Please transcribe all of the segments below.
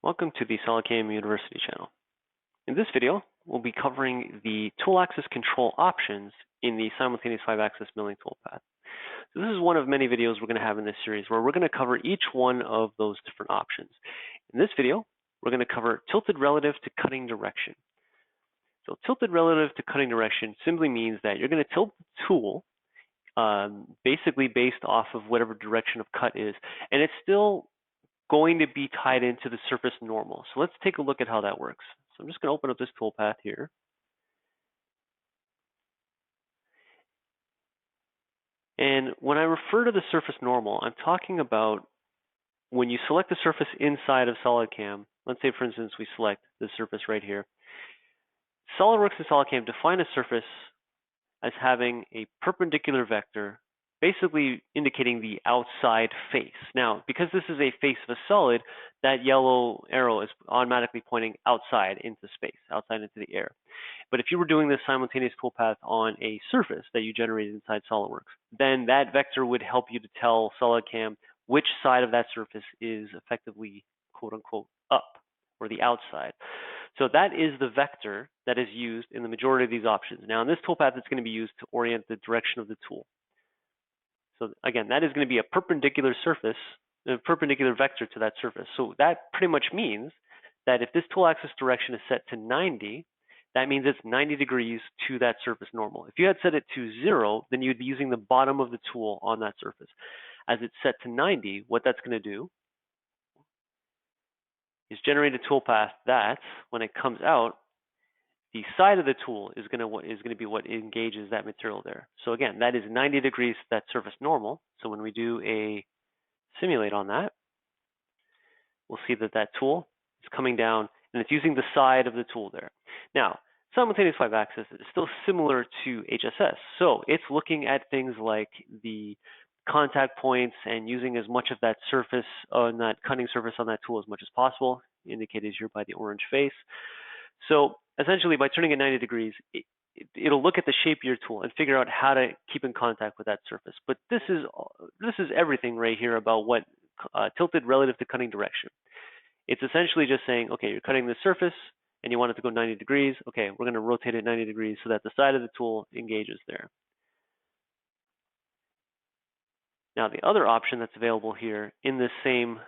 Welcome to the SolidCAM University channel. In this video, we'll be covering the tool axis control options in the simultaneous 5-axis milling toolpath. So this is one of many videos we're going to have in this series where we're going to cover each one of those different options. In this video, we're going to cover tilted relative to cutting direction. So tilted relative to cutting direction simply means that you're going to tilt the tool basically based off of whatever direction of cut is, and it's still going to be tied into the surface normal. So let's take a look at how that works. So I'm just going to open up this toolpath here. And when I refer to the surface normal, I'm talking about when you select the surface inside of SolidCAM. Let's say, for instance, we select the surface right here. SolidWorks and SolidCAM define a surface as having a perpendicular vector, basically indicating the outside face. Now, because this is a face of a solid, that yellow arrow is automatically pointing outside into space, outside into the air. But if you were doing this simultaneous toolpath on a surface that you generated inside SolidWorks, then that vector would help you to tell SolidCAM which side of that surface is effectively, quote unquote, up, or the outside. So that is the vector that is used in the majority of these options. Now in this toolpath, it's going to be used to orient the direction of the tool. So again, that is going to be a perpendicular surface, a perpendicular vector to that surface. So that pretty much means that if this tool axis direction is set to 90, that means it's 90 degrees to that surface normal. If you had set it to 0, then you'd be using the bottom of the tool on that surface. As it's set to 90, what that's going to do is generate a toolpath that, when it comes out, the side of the tool is going to be what engages that material there. So again, that is 90 degrees to that surface normal. So when we do a simulate on that, we'll see that that tool is coming down and it's using the side of the tool there. Now, simultaneous 5-axis is still similar to HSS. So it's looking at things like the contact points and using as much of that surface on that cutting surface on that tool as much as possible, indicated here by the orange face. So essentially, by turning it 90 degrees, it'll look at the shape of your tool and figure out how to keep in contact with that surface. But this is everything right here about what tilted relative to cutting direction. It's essentially just saying, okay, you're cutting the surface and you want it to go 90 degrees. Okay, we're going to rotate it 90 degrees so that the side of the tool engages there. Now, the other option that's available here in this same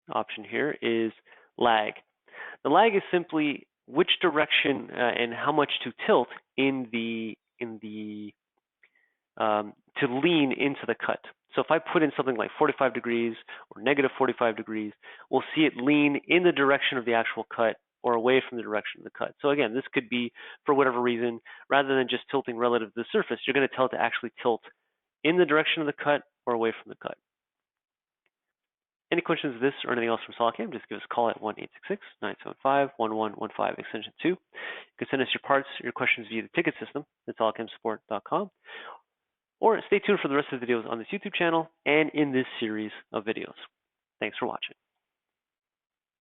option here is lag. The lag is simply which direction and how much to tilt to lean into the cut. So if I put in something like 45 degrees or negative 45 degrees, we'll see it lean in the direction of the actual cut or away from the direction of the cut. So again, this could be for whatever reason, rather than just tilting relative to the surface, you're going to tell it to actually tilt in the direction of the cut or away from the cut. Any questions of this or anything else from SolidCAM, just give us a call at 1-866-975-1115, extension 2. You can send us your parts, your questions via the ticket system at solidcamsupport.com. Or stay tuned for the rest of the videos on this YouTube channel and in this series of videos. Thanks for watching.